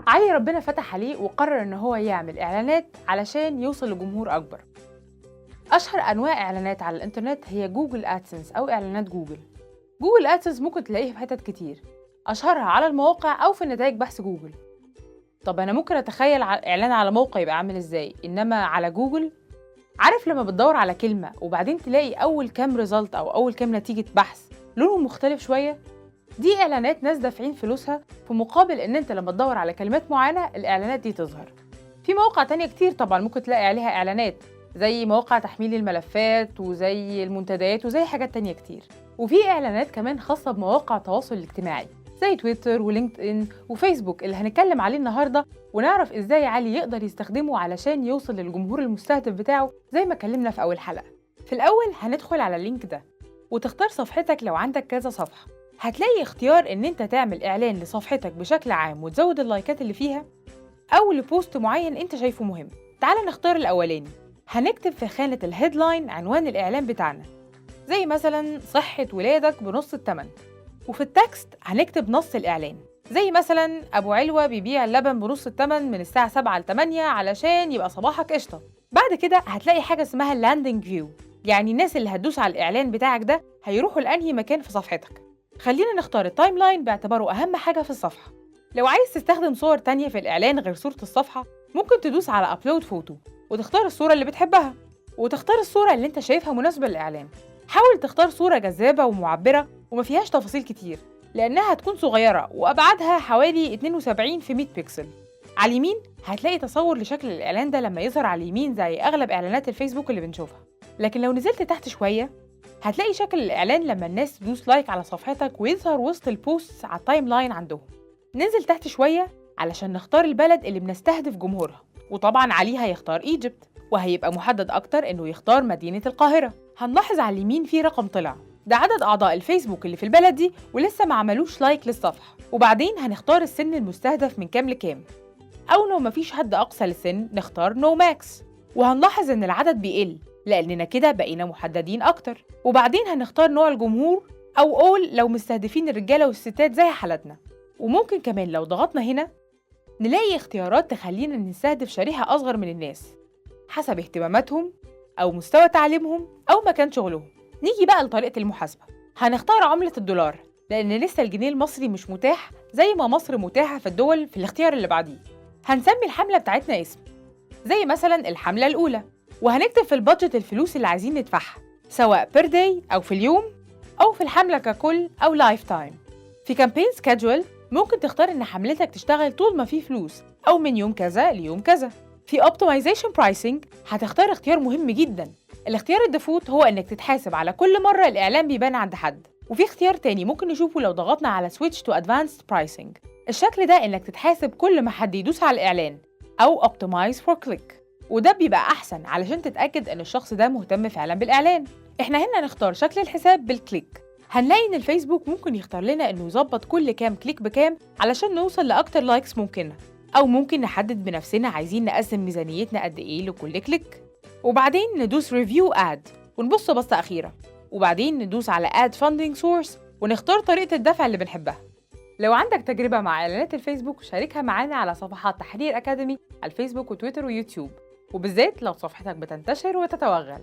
علي ربنا فتح عليه وقرر ان هو يعمل اعلانات علشان يوصل لجمهور اكبر. اشهر انواع اعلانات على الانترنت هي جوجل ادسنس او اعلانات جوجل. جوجل ادسنس ممكن تلاقيه في حتت كتير، اشهرها على المواقع او في نتائج بحث جوجل. طب انا ممكن اتخيل اعلان على موقع يبقى عامل ازاي، انما على جوجل، عارف لما بتدور على كلمه وبعدين تلاقي اول كام ريزلت او اول كام نتيجه بحث لونهم مختلف شويه؟ دي اعلانات ناس دافعين فلوسها في مقابل ان انت لما تدور على كلمات معينه الاعلانات دي تظهر. في مواقع تانية كتير طبعا ممكن تلاقي عليها اعلانات، زي مواقع تحميل الملفات وزي المنتديات وزي حاجات تانية كتير. وفي اعلانات كمان خاصه بمواقع التواصل الاجتماعي زي تويتر ولينكد ان وفيسبوك اللي هنتكلم عليه النهارده، ونعرف ازاي علي يقدر يستخدمه علشان يوصل للجمهور المستهدف بتاعه زي ما اتكلمنا في اول حلقه. في الاول هندخل على اللينك ده وتختار صفحتك. لو عندك كذا صفحه هتلاقي اختيار ان انت تعمل اعلان لصفحتك بشكل عام وتزود اللايكات اللي فيها، او لبوست معين انت شايفه مهم. تعال نختار الاولاني. هنكتب في خانه الهيدلاين عنوان الاعلان بتاعنا، زي مثلا صحه ولادك بنص الثمن. وفي التكست هنكتب نص الاعلان، زي مثلا ابو علوه بيبيع اللبن بنص الثمن من الساعه 7 ل 8 علشان يبقى صباحك قشطه. بعد كده هتلاقي حاجه اسمها اللاندنج فيو، يعني الناس اللي هتدوس على الاعلان بتاعك ده هيروحوا لانهي مكان في صفحتك. خلينا نختار التايم لاين باعتباره اهم حاجه في الصفحه. لو عايز تستخدم صور تانية في الاعلان غير صوره الصفحه، ممكن تدوس على ابلود فوتو وتختار الصوره اللي بتحبها وتختار الصوره اللي انت شايفها مناسبه للاعلان. حاول تختار صوره جذابه ومعبره وما فيهاش تفاصيل كتير، لانها هتكون صغيره وابعادها حوالي 72 في 100 بكسل. على اليمين هتلاقي تصور لشكل الاعلان ده لما يظهر على اليمين زي اغلب اعلانات الفيسبوك اللي بنشوفها. لكن لو نزلت تحت شويه هتلاقي شكل الاعلان لما الناس تدوس لايك على صفحتك ويظهر وسط البوست على التايم لاين عندهم. ننزل تحت شويه علشان نختار البلد اللي بنستهدف جمهورها، وطبعا عليه هيختار ايجيبت، وهيبقى محدد اكتر انه يختار مدينه القاهره. هنلاحظ على اليمين في رقم طلع، ده عدد اعضاء الفيسبوك اللي في البلد دي ولسه ما عملوش لايك للصفحه. وبعدين هنختار السن المستهدف من كام لكام، او لو مفيش حد اقصى للسن نختار نو ماكس. وهنلاحظ ان العدد بيقل لاننا كده بقينا محددين اكتر. وبعدين هنختار نوع الجمهور او اول لو مستهدفين الرجاله والستات زي حالتنا. وممكن كمان لو ضغطنا هنا نلاقي اختيارات تخلينا نستهدف شريحه اصغر من الناس حسب اهتماماتهم او مستوى تعليمهم او مكان شغلهم. نيجي بقى لطريقه المحاسبه. هنختار عمله الدولار لان لسه الجنيه المصري مش متاح زي ما مصر متاحه في الدول في الاختيار اللي بعديه. هنسمي الحمله بتاعتنا اسم، زي مثلا الحمله الاولى، وهنكتب في البادجت الفلوس اللي عايزين ندفعها سواء بير داي او في اليوم او في الحمله ككل او لايف تايم. في كامبين سكادجول ممكن تختار ان حملتك تشتغل طول ما في فلوس او من يوم كذا ليوم كذا. في اوبتمايزيشن برايسنج هتختار اختيار مهم جدا. الاختيار الديفولت هو انك تتحاسب على كل مره الاعلان بيبان عند حد. وفي اختيار تاني ممكن نشوفه لو ضغطنا على switch to advanced pricing. الشكل ده انك تتحاسب كل ما حد يدوس على الاعلان او optimize for click، وده بيبقى احسن علشان تتاكد ان الشخص ده مهتم فعلا بالاعلان. احنا هنا نختار شكل الحساب بالكليك. هنلاقي ان الفيسبوك ممكن يختار لنا انه يظبط كل كام كليك بكام علشان نوصل لاكتر لايكس ممكنه، او ممكن نحدد بنفسنا عايزين نقسم ميزانيتنا قد ايه لكل كليك. وبعدين ندوس ريفيو اد ونبص بصه اخيره، وبعدين ندوس على اد فاندنج سورس ونختار طريقه الدفع اللي بنحبها. لو عندك تجربه مع اعلانات الفيسبوك شاركها معانا على صفحات تحرير اكاديمي على الفيسبوك وتويتر ويوتيوب، وبالذات لو صفحتك بتنتشر وتتوغل.